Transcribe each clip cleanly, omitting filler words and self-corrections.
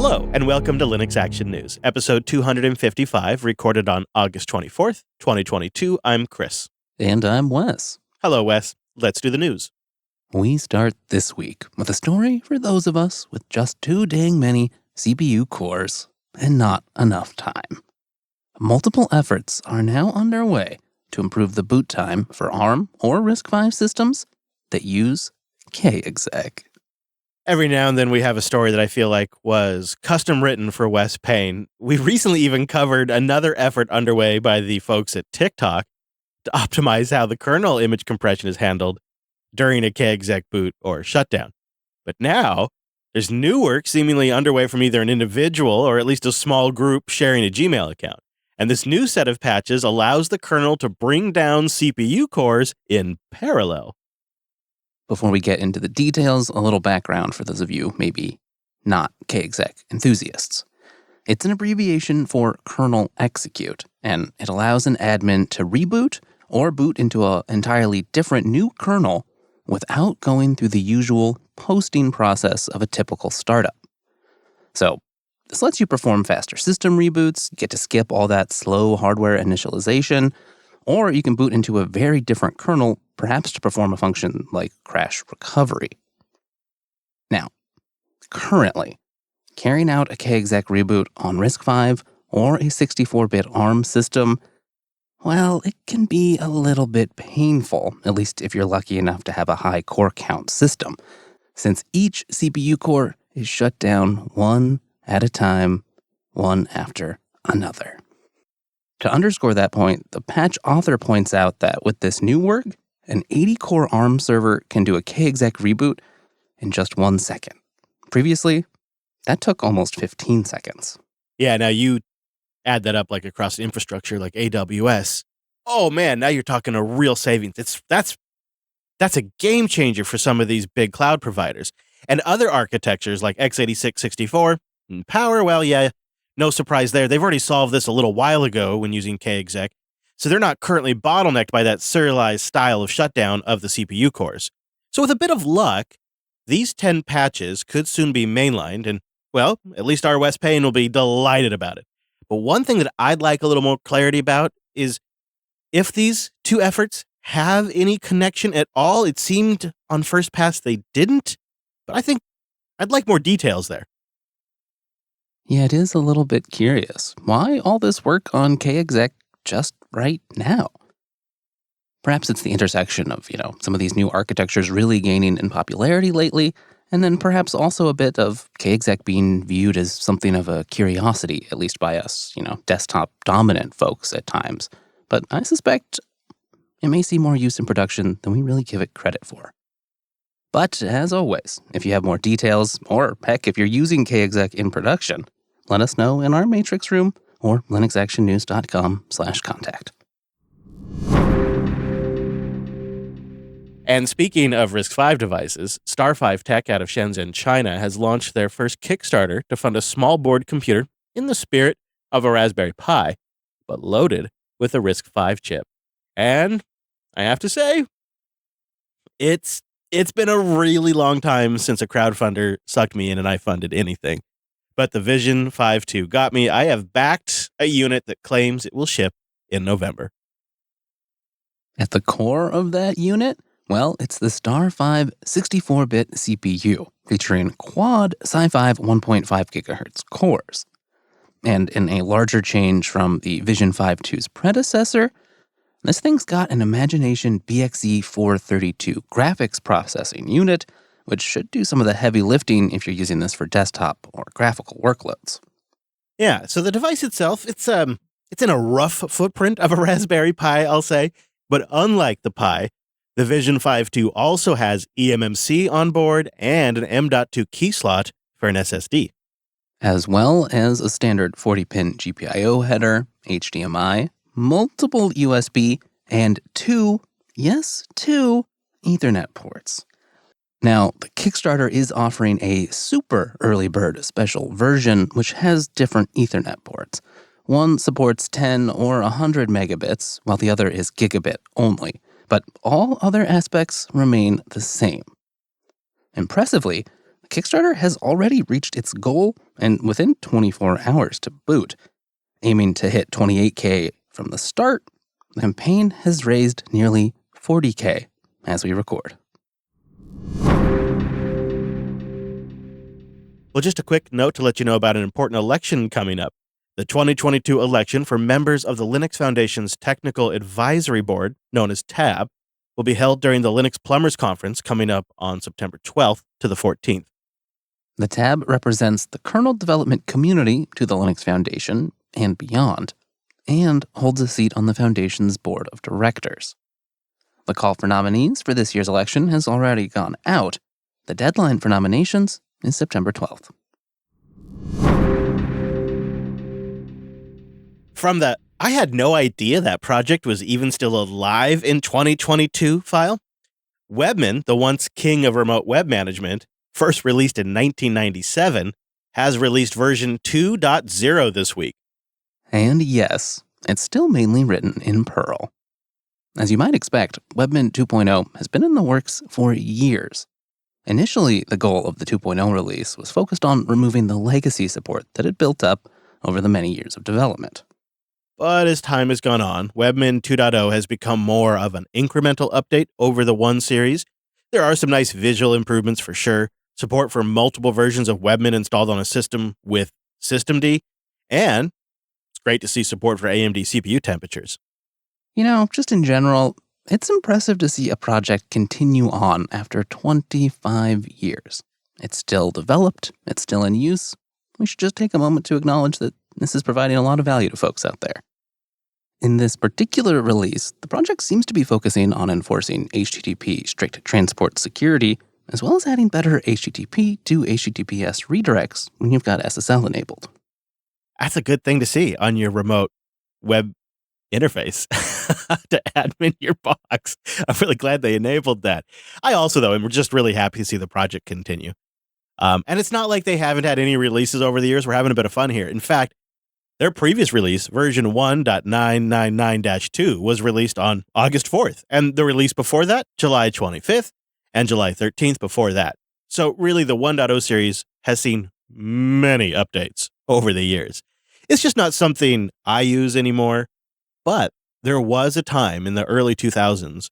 Hello, and welcome to Linux Action News, episode 255, recorded on August 24th, 2022. I'm Chris. And I'm Wes. Hello, Wes. Let's do the news. We start this week with a story for those of us with just too dang many CPU cores and not enough time. Multiple efforts are now underway to improve the boot time for ARM or RISC-V systems that use Kexec. Every now and then we have a story that I feel like was custom written for Wes Payne. We recently even covered another effort underway by the folks at TikTok to optimize how the kernel image compression is handled during a Kexec boot or shutdown. But now, there's new work seemingly underway from either an individual or at least a small group sharing a Gmail account. And this new set of patches allows the kernel to bring down CPU cores in parallel. Before we get into the details, a little background for those of you maybe not Kexec enthusiasts. It's an abbreviation for kernel execute, and it allows an admin to reboot or boot into an entirely different new kernel without going through the usual posting process of a typical startup. So this lets you perform faster system reboots, get to skip all that slow hardware initialization, or you can boot into a very different kernel, perhaps to perform a function like crash recovery. Now, currently, carrying out a Kexec reboot on RISC-V or a 64-bit ARM system, well, it can be a little bit painful, at least if you're lucky enough to have a high core count system, since each CPU core is shut down one at a time, one after another. To underscore that point, the patch author points out that with this new work, an 80-core ARM server can do a Kexec reboot in just 1 second. Previously, that took almost 15 seconds. Yeah, now you add that up like across infrastructure like AWS. Oh man, now you're talking a real savings. That's a game changer for some of these big cloud providers. And other architectures like x86 64 and Power, well, yeah, no surprise there. They've already solved this a little while ago when using Kexec, so they're not currently bottlenecked by that serialized style of shutdown of the CPU cores. So with a bit of luck, these 10 patches could soon be mainlined, and, well, at least our Wes Payne will be delighted about it. But one thing that I'd like a little more clarity about is if these two efforts have any connection at all. It seemed on first pass they didn't, but I think I'd like more details there. Yeah, it is a little bit curious. Why all this work on Kexec just right now? Perhaps it's the intersection of, some of these new architectures really gaining in popularity lately, and then perhaps also a bit of Kexec being viewed as something of a curiosity, at least by us, desktop-dominant folks at times. But I suspect it may see more use in production than we really give it credit for. But as always, if you have more details, or heck, if you're using Kexec in production, let us know in our Matrix room or linuxactionnews.com/contact. And speaking of RISC-V devices, Star5 Tech out of Shenzhen, China has launched their first Kickstarter to fund a small board computer in the spirit of a Raspberry Pi, but loaded with a RISC-V chip. And I have to say, it's been a really long time since a crowdfunder sucked me in and I funded anything. But the Vision 5.2 got me. I have backed a unit that claims it will ship in November. At the core of that unit, well, it's the Star5 64-bit CPU, featuring quad Sci5 1.5 GHz cores. And in a larger change from the Vision 5.2's predecessor, this thing's got an Imagination BXE 432 graphics processing unit, which should do some of the heavy lifting if you're using this for desktop or graphical workloads. Yeah, so the device itself, it's in a rough footprint of a Raspberry Pi, I'll say. But unlike the Pi, the Vision 5.2 also has eMMC on board and an M.2 key slot for an SSD. As well as a standard 40-pin GPIO header, HDMI, multiple USB, and two Ethernet ports. Now, the Kickstarter is offering a super early bird special version, which has different Ethernet ports. One supports 10 or 100 megabits, while the other is gigabit only, but all other aspects remain the same. Impressively, the Kickstarter has already reached its goal and within 24 hours to boot. Aiming to hit 28K from the start, the campaign has raised nearly 40K as we record. Well, just a quick note to let you know about an important election coming up. The 2022 election for members of the Linux Foundation's Technical Advisory Board, known as TAB, will be held during the Linux Plumbers Conference coming up on September 12th to the 14th. The TAB represents the kernel development community to the Linux Foundation and beyond, and holds a seat on the Foundation's board of directors. The call for nominees for this year's election has already gone out. The deadline for nominations is September 12th. From the "I had no idea that project was even still alive in 2022" file, Webmin, the once king of remote web management, first released in 1997, has released version 2.0 this week. And yes, it's still mainly written in Perl. As you might expect, Webmin 2.0 has been in the works for years. Initially, the goal of the 2.0 release was focused on removing the legacy support that had built up over the many years of development. But as time has gone on, Webmin 2.0 has become more of an incremental update over the 1 series. There are some nice visual improvements for sure, support for multiple versions of Webmin installed on a system with systemd, and it's great to see support for AMD CPU temperatures. You know, just in general, it's impressive to see a project continue on after 25 years. It's still developed, it's still in use. We should just take a moment to acknowledge that this is providing a lot of value to folks out there. In this particular release, the project seems to be focusing on enforcing HTTP strict transport security, as well as adding better HTTP to HTTPS redirects when you've got SSL enabled. That's a good thing to see on your remote web interface to admin your box. I'm really glad they enabled that. I also, though, am just really happy to see the project continue. And it's not like they haven't had any releases over the years. We're having a bit of fun here. In fact, their previous release, version 1.999-2, was released on August 4th. And the release before that, July 25th, and July 13th before that. So really, the 1.0 series has seen many updates over the years. It's just not something I use anymore. But there was a time in the early 2000s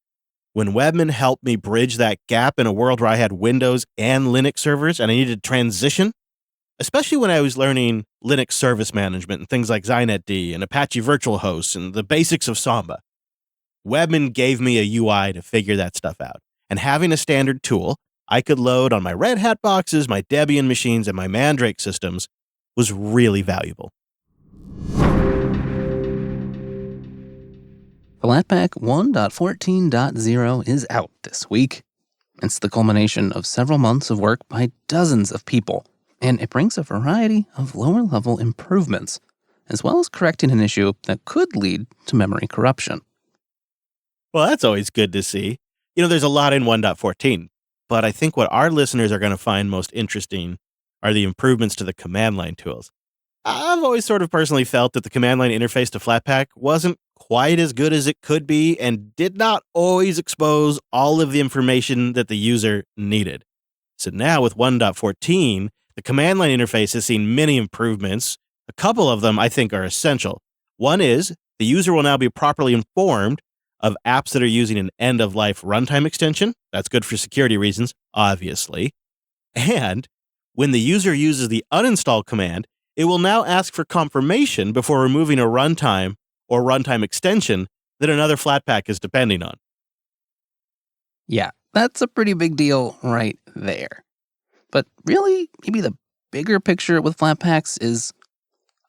when Webmin helped me bridge that gap in a world where I had Windows and Linux servers and I needed to transition, especially when I was learning Linux service management and things like Zinetd and Apache Virtual Hosts and the basics of Samba. Webmin gave me a UI to figure that stuff out. And having a standard tool I could load on my Red Hat boxes, my Debian machines, and my Mandrake systems was really valuable. Flatpak 1.14.0 is out this week. It's the culmination of several months of work by dozens of people, and it brings a variety of lower-level improvements, as well as correcting an issue that could lead to memory corruption. Well, that's always good to see. You know, there's a lot in 1.14, but I think what our listeners are going to find most interesting are the improvements to the command line tools. I've always sort of personally felt that the command line interface to Flatpak wasn't quite as good as it could be and did not always expose all of the information that the user needed. So now with 1.14, the command line interface has seen many improvements. A couple of them I think are essential. One is the user will now be properly informed of apps that are using an end-of-life runtime extension. That's good for security reasons, obviously. And when the user uses the uninstall command, it will now ask for confirmation before removing a runtime or runtime extension that another Flatpak is depending on. Yeah, that's a pretty big deal right there. But really, maybe the bigger picture with Flatpaks is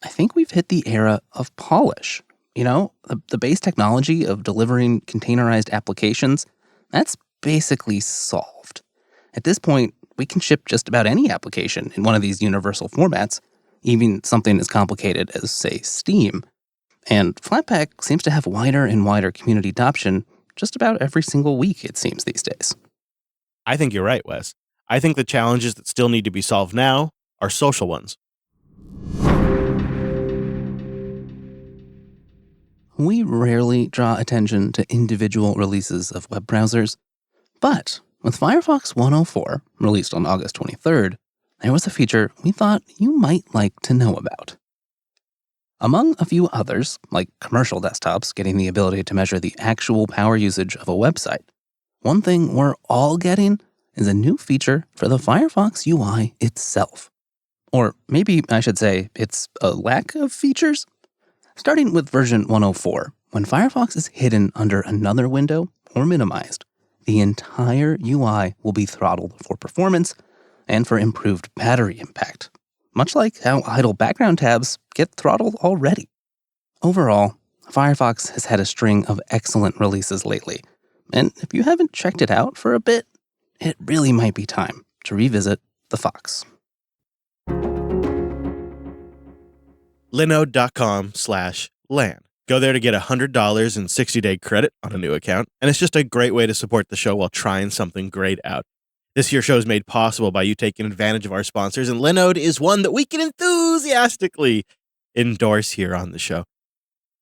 I think we've hit the era of polish. You know, the base technology of delivering containerized applications, that's basically solved. At this point, we can ship just about any application in one of these universal formats, even something as complicated as, say, Steam. And Flatpak seems to have wider and wider community adoption just about every single week, it seems, these days. I think you're right, Wes. I think the challenges that still need to be solved now are social ones. We rarely draw attention to individual releases of web browsers, but With Firefox 104, released on August 23rd, there was a feature we thought you might like to know about. Among a few others, like commercial desktops getting the ability to measure the actual power usage of a website, one thing we're all getting is a new feature for the Firefox UI itself. Or maybe I should say it's a lack of features. Starting with version 104, when Firefox is hidden under another window or minimized, the entire UI will be throttled for performance and for improved battery impact, much like how idle background tabs get throttled already. Overall, Firefox has had a string of excellent releases lately, and if you haven't checked it out for a bit, it really might be time to revisit the Fox. Linode.com/LAN. Go there to get $100 in 60-day credit on a new account, and it's just a great way to support the show while trying something great out. This year's show is made possible by you taking advantage of our sponsors, and Linode is one that we can enthusiastically endorse here on the show.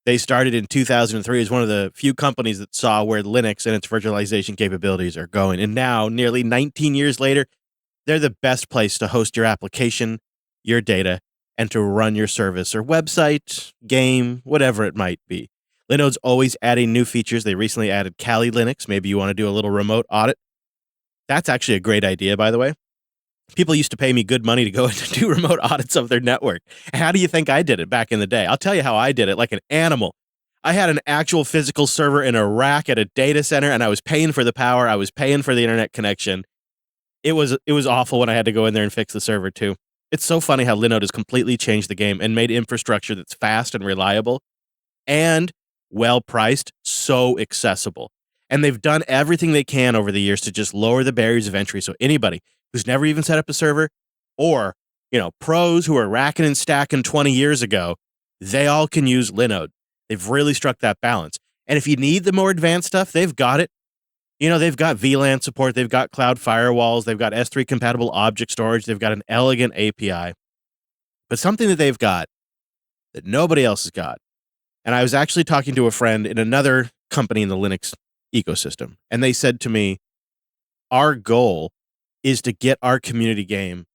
They started in 2003 as one of the few companies that saw where Linux and its virtualization capabilities are going, and now, nearly 19 years later, they're the best place to host your application, your data, and to run your service or website, game, whatever it might be. Linode's always adding new features. They recently added Kali Linux. Maybe you want to do a little remote audit. That's actually a great idea, by the way. People used to pay me good money to go and do remote audits of their network. How do you think I did it back in the day? I'll tell you how I did it, like an animal. I had an actual physical server in a rack at a data center, and I was paying for the power. I was paying for the internet connection. It was awful when I had to go in there and fix the server, too. It's so funny how Linode has completely changed the game and made infrastructure that's fast and reliable and well-priced so accessible. And they've done everything they can over the years to just lower the barriers of entry so anybody who's never even set up a server or, pros who are racking and stacking 20 years ago, they all can use Linode. They've really struck that balance. And if you need the more advanced stuff, they've got it. They've got VLAN support, they've got cloud firewalls, they've got S3 compatible object storage, they've got an elegant API. But something that they've got that nobody else has got. And I was actually talking to a friend in another company in the Linux ecosystem, and they said to me, our goal is to get our community game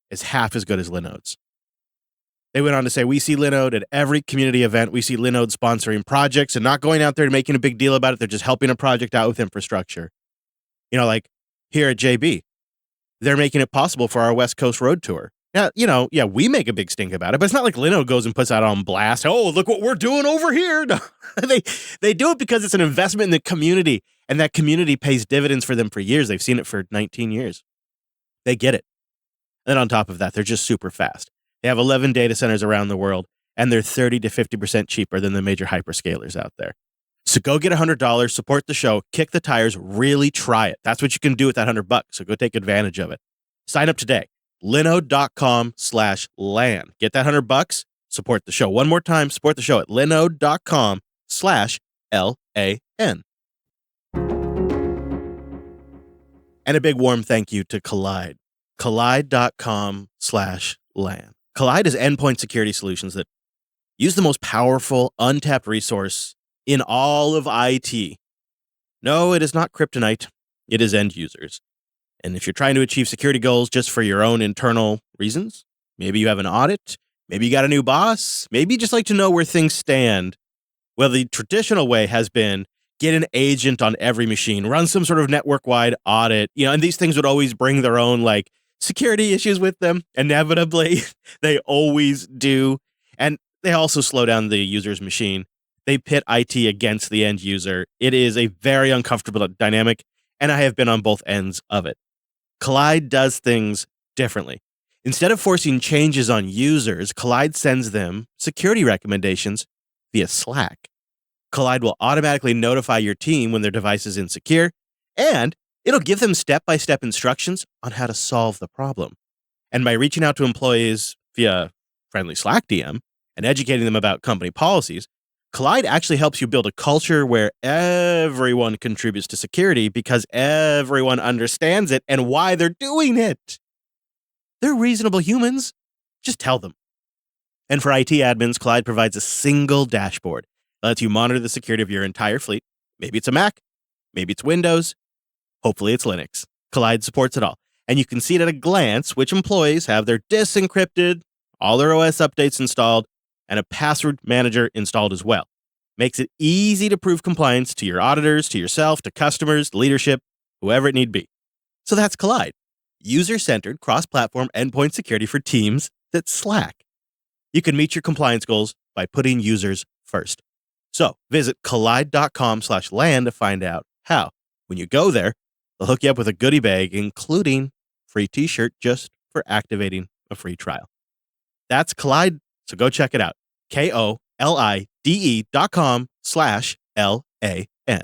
as half as good as Linode's. They went on to say, we see Linode at every community event. We see Linode sponsoring projects and not going out there and making a big deal about it. They're just helping a project out with infrastructure. Like here at JB, they're making it possible for our West Coast road tour. Now, we make a big stink about it, but it's not like Linode goes and puts out on blast. Oh, look what we're doing over here. No, they do it because it's an investment in the community, and that community pays dividends for them for years. They've seen it for 19 years. They get it. And on top of that, they're just super fast. They have 11 data centers around the world, and they're 30 to 50% cheaper than the major hyperscalers out there. So go get $100, support the show, kick the tires, really try it. That's what you can do with that $100. So go take advantage of it. Sign up today. Linode.com/LAN. Get that $100, support the show. One more time, support the show at linode.com/LAN. And a big warm thank you to Collide. Collide.com/LAN. Collide is endpoint security solutions that use the most powerful, untapped resource in all of IT. No, it is not kryptonite. It is end users. And if you're trying to achieve security goals just for your own internal reasons, maybe you have an audit, maybe you got a new boss, maybe you just like to know where things stand. Well, the traditional way has been get an agent on every machine, run some sort of network-wide audit, and these things would always bring their own, security issues with them. Inevitably, they always do. And they also slow down the user's machine. They pit IT against the end user. It is a very uncomfortable dynamic, and I have been on both ends of it. Collide does things differently. Instead of forcing changes on users, Collide sends them security recommendations via Slack. Collide will automatically notify your team when their device is insecure, and it'll give them step-by-step instructions on how to solve the problem. And by reaching out to employees via friendly Slack DM and educating them about company policies, Collide actually helps you build a culture where everyone contributes to security because everyone understands it and why they're doing it. They're reasonable humans. Just tell them. And for IT admins, Collide provides a single dashboard that lets you monitor the security of your entire fleet. Maybe it's a Mac, maybe it's Windows, hopefully it's Linux. Collide supports it all. And you can see it at a glance which employees have their disks encrypted, all their OS updates installed, and a password manager installed as well. Makes it easy to prove compliance to your auditors, to yourself, to customers, leadership, whoever it need be. So that's Collide. User-centered cross-platform endpoint security for teams that's Slack. You can meet your compliance goals by putting users first. So visit collide.com/LAN to find out how. When you go there, they'll hook you up with a goodie bag, including free t-shirt just for activating a free trial. That's Collide, so go check it out. KOLIDE.com/LAN.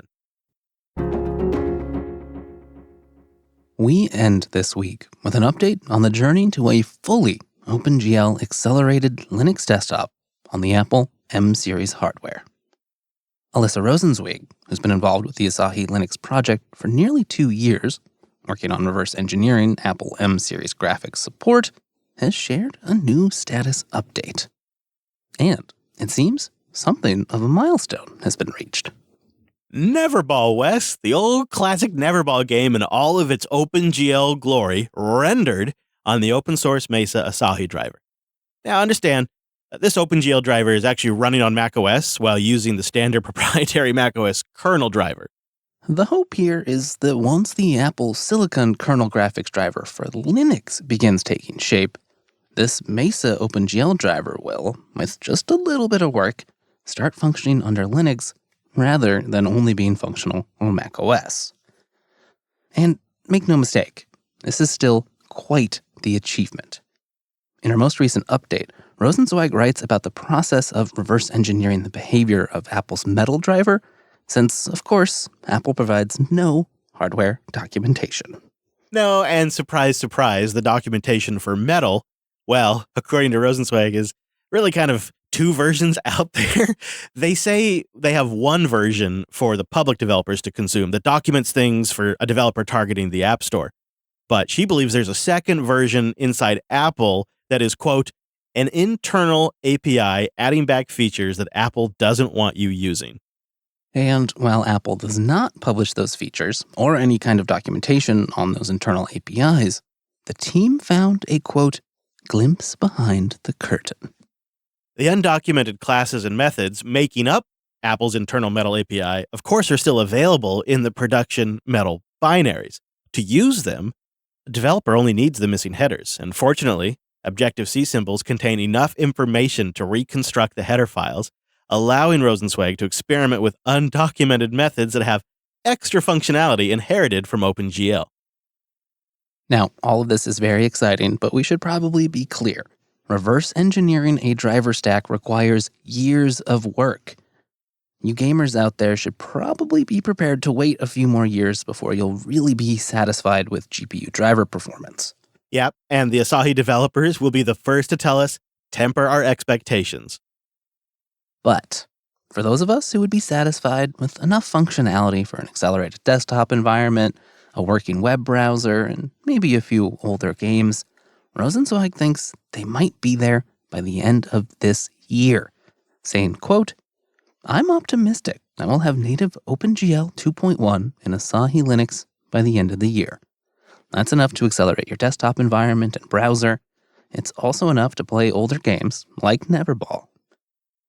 We end this week with an update on the journey to a fully OpenGL accelerated Linux desktop on the Apple M series hardware. Alyssa Rosenzweig, who's been involved with the Asahi Linux project for nearly 2 years, working on reverse engineering Apple M series graphics support, has shared a new status update. And it seems something of a milestone has been reached. Neverball, Wes, the old classic Neverball game in all of its OpenGL glory, rendered on the open source Mesa Asahi driver. Now understand, this OpenGL driver is actually running on macOS while using the standard proprietary macOS kernel driver. The hope here is that once the Apple Silicon kernel graphics driver for Linux begins taking shape, this Mesa OpenGL driver will, with just a little bit of work, start functioning under Linux rather than only being functional on macOS. And make no mistake, this is still quite the achievement. In her most recent update, Rosenzweig writes about the process of reverse engineering the behavior of Apple's Metal driver, since, of course, Apple provides no hardware documentation. No, and surprise, surprise, the documentation for Metal, well, according to Rosenzweig, is really kind of 2 versions out there. They say they have one version for the public developers to consume that documents things for a developer targeting the App Store. But she believes there's a second version inside Apple that is, quote, an internal API adding back features that Apple doesn't want you using. And while Apple does not publish those features or any kind of documentation on those internal APIs, the team found a, quote, glimpse behind the curtain. The undocumented classes and methods making up Apple's internal Metal API, of course, are still available in the production Metal binaries. To use them, a developer only needs the missing headers, and fortunately, Objective-C symbols contain enough information to reconstruct the header files, allowing Rosenzweig to experiment with undocumented methods that have extra functionality inherited from OpenGL. Now, all of this is very exciting, but we should probably be clear. Reverse engineering a driver stack requires years of work. You gamers out there should probably be prepared to wait a few more years before you'll really be satisfied with GPU driver performance. Yep, and the Asahi developers will be the first to tell us, temper our expectations. But for those of us who would be satisfied with enough functionality for an accelerated desktop environment, a working web browser, and maybe a few older games, Rosenzweig thinks they might be there by the end of this year, saying, quote, I'm optimistic I will have native OpenGL 2.1 in Asahi Linux by the end of the year. That's enough to accelerate your desktop environment and browser. It's also enough to play older games like Neverball.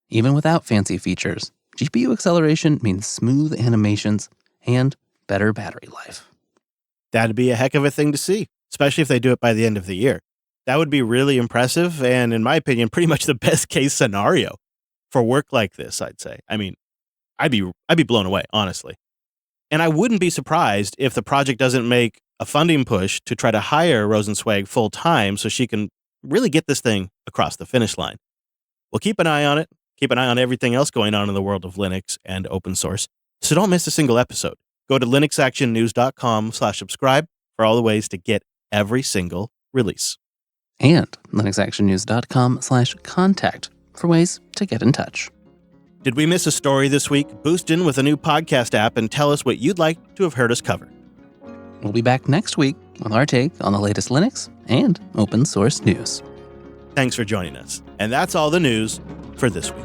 Even without fancy features, GPU acceleration means smooth animations and better battery life. That'd be a heck of a thing to see, especially if they do it by the end of the year. That would be really impressive and, in my opinion, pretty much the best case scenario for work like this, I'd say. I mean, I'd be blown away, honestly. And I wouldn't be surprised if the project doesn't make a funding push to try to hire Rosenzweig full-time so she can really get this thing across the finish line. We'll keep an eye on it, keep an eye on everything else going on in the world of Linux and open source, so don't miss a single episode. Go to linuxactionnews.com/subscribe for all the ways to get every single release. And linuxactionnews.com/contact for ways to get in touch. Did we miss a story this week? Boost in with a new podcast app and tell us what you'd like to have heard us cover. We'll be back next week with our take on the latest Linux and open source news. Thanks for joining us. And that's all the news for this week.